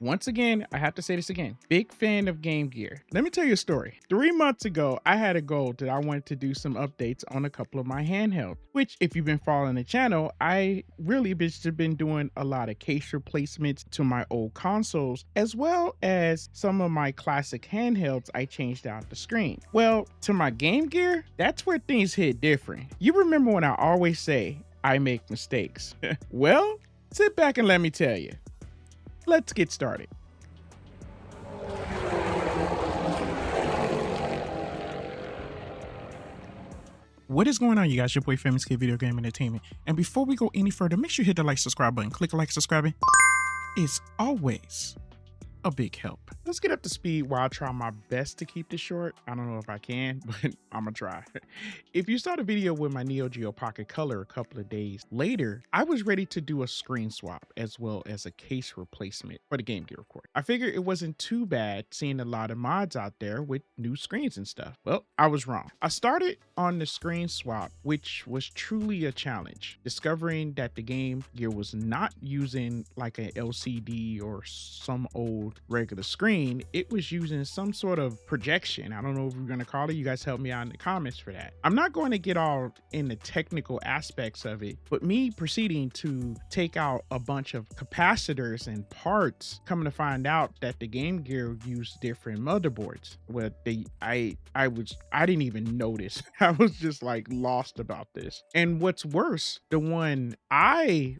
Once again, I have to say this again. Big fan of Game Gear. Let me tell you a story. 3 months ago, I had a goal that I wanted to do some updates on a couple of my handhelds, which if you've been following the channel, I really just been doing a lot of case replacements to my old consoles, as well as some of my classic handhelds I changed out the screen. Well, to my Game Gear, that's where things hit different. You remember when I always say, I make mistakes. Well, sit back and let me tell you. Let's get started. What is going on, you guys? Your boy Famous Kid Video Game Entertainment. And before we go any further, make sure you hit the like, subscribe button. Click like, subscribing. It's always a big help. Let's get up to speed while I try my best to keep this short. I don't know if I can, but I'm gonna try. If you saw the video with my Neo Geo Pocket Color a couple of days later, I was ready to do a screen swap as well as a case replacement for the Game Gear, of course. I figured it wasn't too bad seeing a lot of mods out there with new screens and stuff. Well, I was wrong. I started on the screen swap, which was truly a challenge. Discovering that the Game Gear was not using like an LCD or some old regular screen, it was using some sort of projection. I don't know if we're going to call it. You guys help me out in the comments for that. I'm not going to get all in the technical aspects of it, but me proceeding to take out a bunch of capacitors and parts, coming to find out that the Game Gear used different motherboards. Well, I didn't even notice. I was just like lost about this. And what's worse, the one I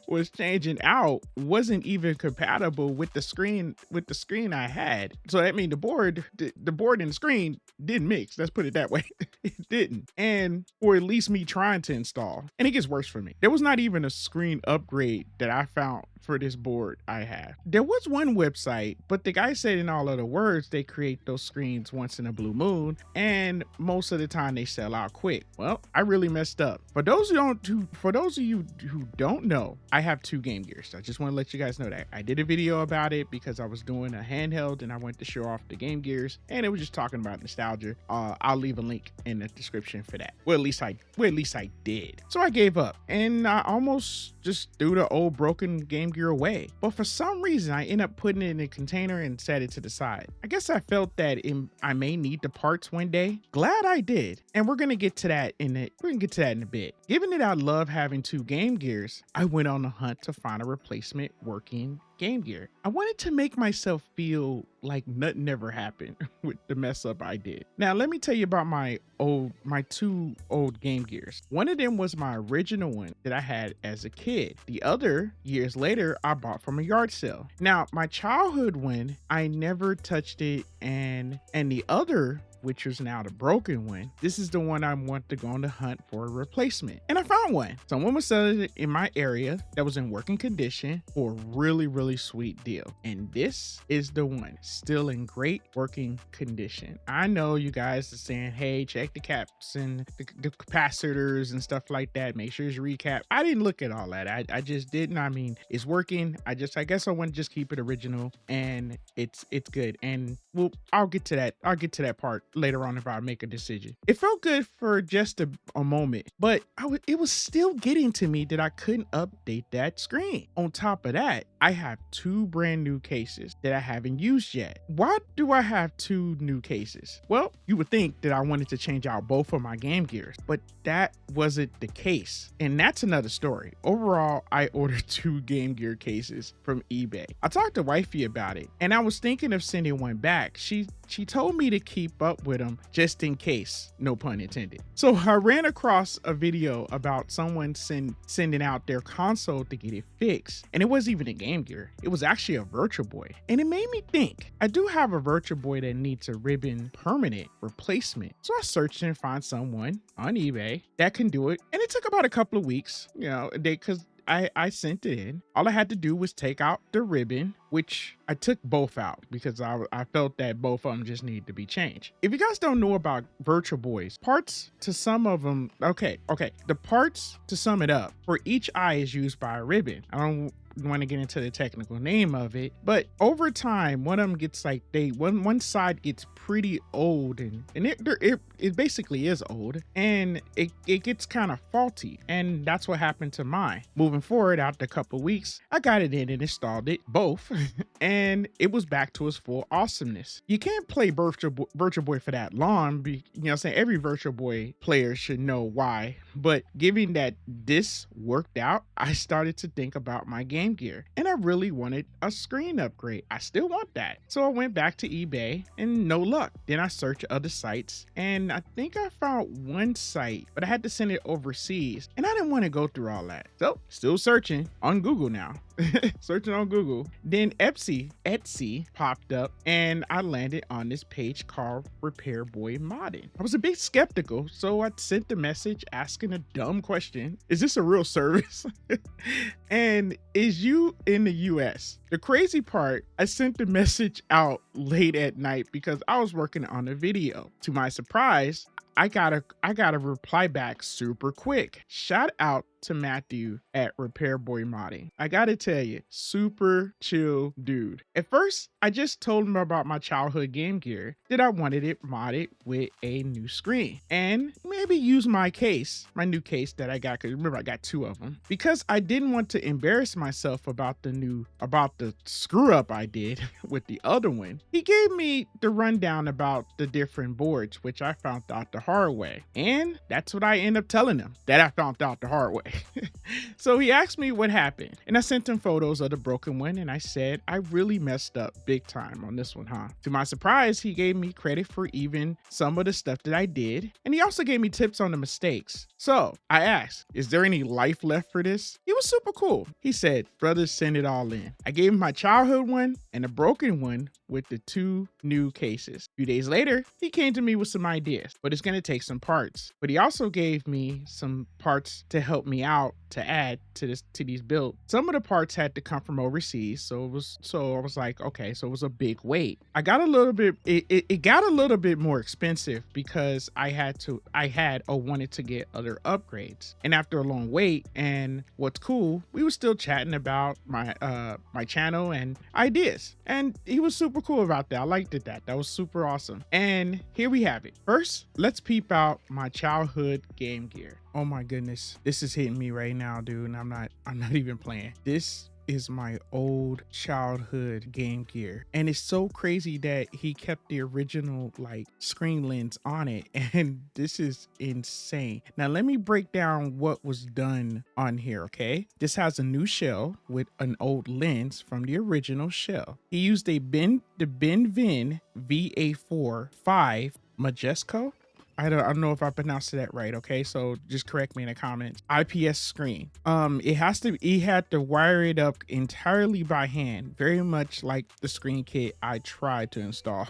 was changing out wasn't even compatible with the screen I had. So that means the board and the screen didn't mix. Let's put it that way. It didn't. And or at least me trying to install. And it gets worse for me. There was not even a screen upgrade that I found for this board I have. There was one website, but the guy said in all other words, they create those screens once in a blue moon, and most of the time they sell out quick. Well, I really messed up. For those of you who don't know, I have 2 Game Gears. I just want to let you guys know that. I did a video about it because I was doing a handheld and I went to show off the Game Gears, and it was just talking about nostalgia. I'll leave a link in the description for that. Well, at least I did. So I gave up and I almost just threw the old broken Game Gear away. But for some reason, I ended up putting it in a container and set it to the side. I guess I felt that I may need the parts one day. Glad I did. And we're gonna get to that in a bit. Given that I love having 2 Game Gears, I went on a hunt to find a replacement working Game Gear. I wanted to make myself feel like nothing ever happened with the mess up I did. Now, let me tell you about my 2 old Game Gears. One of them was my original one that I had as a kid. The other, years later, I bought from a yard sale. Now, my childhood one, I never touched it, and the other, which was now the broken one, this is the one I want to go on the hunt for a replacement. And I found one. Someone was selling it in my area that was in working condition for a really sweet deal. And this is the one, still in great working condition. I know you guys are saying, hey, check the caps and the capacitors and stuff like that. Make sure it's recap. I didn't look at all that. I just didn't. I mean, it's working. I guess I want to just keep it original, and it's good. And well, I'll get to that part later on if I make a decision. It felt good for just a moment, but it was still getting to me that I couldn't update that screen. On top of that, I have 2 brand new cases that I haven't used yet. Why do I have 2 new cases? Well, you would think that I wanted to change out both of my Game Gears, but that wasn't the case. And that's another story. Overall, I ordered 2 Game Gear cases from eBay. I talked to wifey about it, and I was thinking of sending one back. She told me to keep up with them just in case, no pun intended. So I ran across a video about someone sending out their console to get it fixed. And it wasn't even a Game Gear. It was actually a Virtual Boy. And it made me think, I do have a Virtual Boy that needs a ribbon permanent replacement. So I searched and found someone on eBay that can do it. And it took about a couple of weeks, because I sent it in. All I had to do was take out the ribbon, which I took both out because I felt that both of them just need to be changed. If you guys don't know about Virtual Boys, parts to some of them, okay. The parts, to sum it up, for each eye is used by a ribbon. want to get into the technical name of it, but over time, one of them gets like one side gets pretty old, and it basically is old, and it gets kind of faulty, and that's what happened to mine. Moving forward, after a couple weeks, I got it in and installed it both, and it was back to its full awesomeness. You can't play Virtual Boy for that long, you know what I'm saying? Every Virtual Boy player should know why, but given that this worked out, I started to think about my Game Gear, and I really wanted a screen upgrade. I still want that. So I went back to eBay, and no luck. Then I searched other sites, and I think I found one site, but I had to send it overseas, and I didn't want to go through all that. So still searching on Google now. Searching on Google. Then Etsy popped up, and I landed on this page called Repair Boy Modding. I was a bit skeptical, so I sent a message asking a dumb question. Is this a real service? And is you in the US? The crazy part, I sent the message out late at night because I was working on a video. To my surprise, I got a reply back super quick. Shout out to Matthew at Repair Boy Modding. I gotta tell you, super chill dude. At first, I just told him about my childhood Game Gear, that I wanted it modded with a new screen, and maybe use my new case that I got, because remember I got two of them, because I didn't want to embarrass myself about the screw up I did with the other one. He gave me the rundown about the different boards, which I found out the hard way, and that's what I end up telling him, that I found out the hard way. So he asked me what happened, and I sent him photos of the broken one, and I said I really messed up big time on this one, huh? To my surprise, he gave me credit for even some of the stuff that I did, and he also gave me tips on the mistakes. So I asked, is there any life left for this? He was super cool. He said, brothers, send it all in. I gave him my childhood one and a broken one with the two new cases. A few days later, he came to me with some ideas, but it's gonna take some parts. But he also gave me some parts to help me out to add to these builds. Some of the parts had to come from overseas, so I was like, okay, so it was a big wait. It got a little bit more expensive because I wanted to get other upgrades. And after a long wait, and what's cool, we were still chatting about my channel and ideas. And he was super cool about that. I liked it. That was super awesome. And here we have it. First, let's peep out my childhood Game Gear. Oh my goodness, this is hitting me right now, dude, and I'm not even playing. This is my old childhood Game Gear, and it's so crazy that he kept the original like screen lens on it, and this is insane. Now let me break down what was done on here. Okay, this has a new shell with an old lens from the original shell. He used the Benvin VA4-5 Majesco. I don't know if I pronounced that right. Okay, so just correct me in the comments. IPS screen. He had to wire it up entirely by hand, very much like the screen kit I tried to install.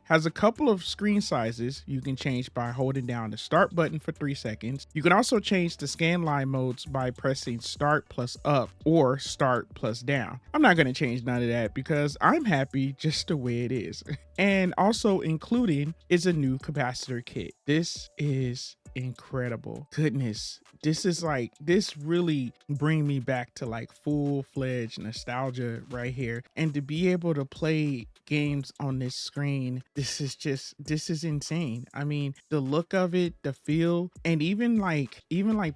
Has a couple of screen sizes you can change by holding down the start button for 3 seconds. You can also change the scan line modes by pressing start plus up or start plus down. I'm not gonna change none of that because I'm happy just the way it is. And also including is a new capacitor kit. This is incredible. Goodness, this really bring me back to like full-fledged nostalgia right here. And to be able to play games on this screen, this is insane. I mean, the look of it, the feel, and even like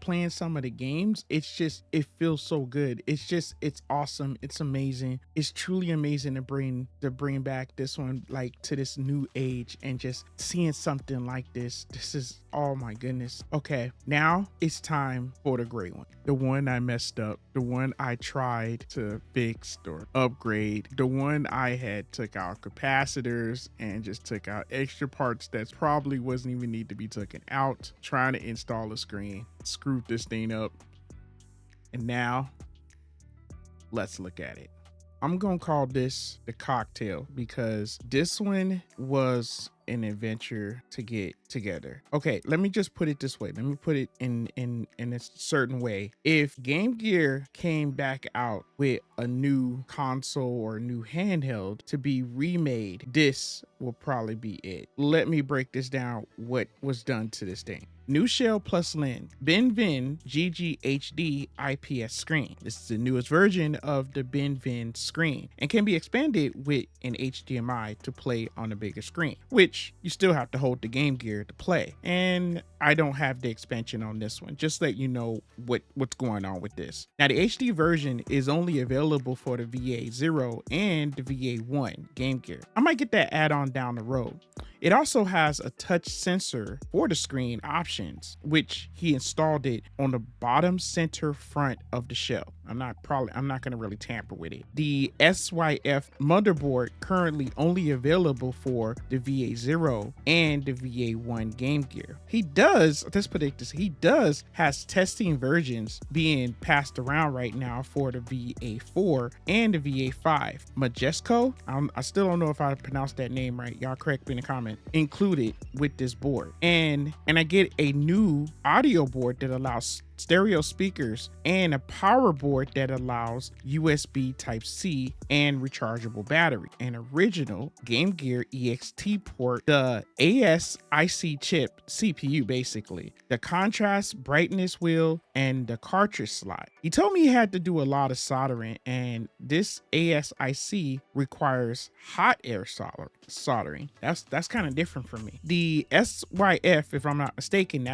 playing some of the games, it feels so good. It's awesome. It's amazing. It's truly amazing to bring back this one like to this new age, and just seeing something like this is, oh my goodness. Okay, now it's time for the great one, the one I messed up, the one I tried to fix or upgrade, the one I had took out capacitors and just took out extra parts that probably wasn't even need to be taken out, trying to install a screen, screwed this thing up, and now let's look at it. I'm gonna call this the cocktail because this one was an adventure to get together. Okay, let me just put it this way. Let me put it in a certain way. If Game Gear came back out with a new console or a new handheld to be remade, this will probably be it. Let me break this down, what was done to this thing. New shell plus lens, BenVin GGHD IPS screen. This is the newest version of the BenVin screen and can be expanded with an HDMI to play on a bigger screen, which you still have to hold the Game Gear to play. And I don't have the expansion on this one, just let you know what's going on with this. Now the HD version is only available for the VA0 and the VA1 Game Gear. I might get that add-on down the road. It also has a touch sensor for the screen options, which he installed it on the bottom center front of the shell. I'm not gonna really tamper with it. The SYF motherboard currently only available for the VA0 and the VA1 Game Gear. He does has testing versions being passed around right now for the VA4 and the VA5. Majesco, I still don't know if I pronounced that name right. Y'all correct me in the comment. Included with this board, and I get a new audio board that allows stereo speakers and a power board that allows USB Type-C and rechargeable battery, an original Game Gear EXT port, the ASIC chip CPU, basically the contrast brightness wheel, and the cartridge slot. He told me he had to do a lot of soldering, and this ASIC requires hot air soldering. That's kind of different for me. The SYF, if I'm not mistaken,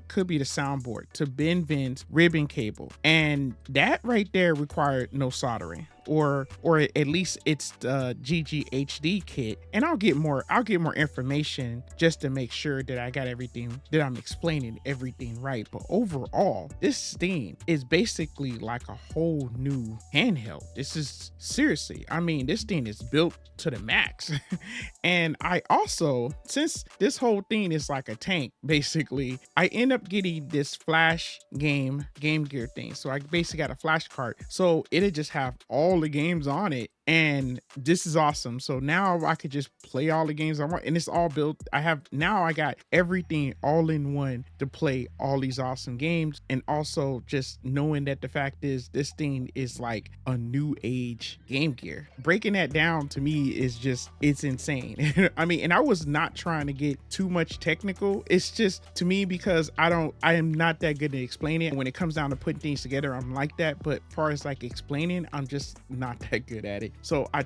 could be the soundboard to BenVin's ribbon cable, and that right there required no soldering, or at least it's the GGHD kit. And I'll get more information just to make sure that I got everything, that I'm explaining everything right. But overall, this thing is basically like a whole new handheld. This is seriously, I mean, this thing is built to the max. And I also, since this whole thing is like a tank, basically, I end up getting this flash Game Gear thing. So I basically got a flash card, so it'll just have all the games on it, and this is awesome. So now I could just play all the games I want, and it's all built. I got everything all in one to play all these awesome games. And also just knowing that the fact is this thing is like a new age Game Gear. Breaking that down to me is just, it's insane. I mean, and I was not trying to get too much technical. It's just, to me, because I am not that good at explaining it. When it comes down to putting things together, I'm like that, but as far as like explaining, I'm just not that good at it. So I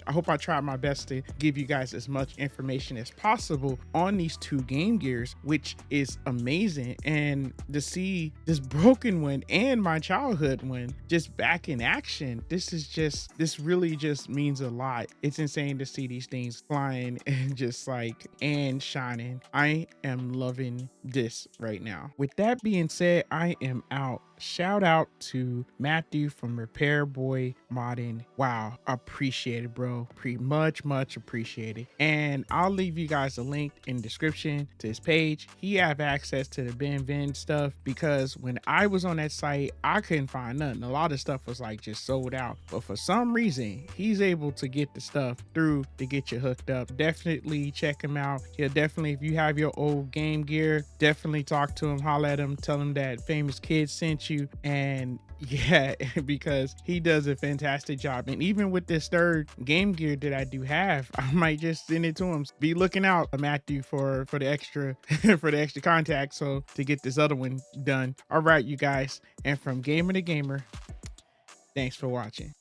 hope I tried my best to give you guys as much information as possible on these two Game Gears, which is amazing. And to see this broken one and my childhood one just back in action, this really just means a lot. It's insane to see these things flying and just like, and shining. I am loving this right now. With that being said, I am out. Shout out to Matthew from Repair Boy Modding. Wow, appreciate it, bro. Much appreciated. And I'll leave you guys a link in the description to his page. He have access to the BenVin stuff, because when I was on that site, I couldn't find nothing. A lot of stuff was like just sold out, but for some reason he's able to get the stuff through to get you hooked up. Definitely check him out. He'll definitely, if you have your old Game Gear, definitely talk to him, holler at him, tell him that Famous Kid sent you. And yeah, because he does a fantastic job. And even with this third Game Gear that I do have, I might just send it to him. Be looking out, Matthew, for the extra for the extra contact, so to get this other one done. All right, you guys, and from Gamer to Gamer, thanks for watching.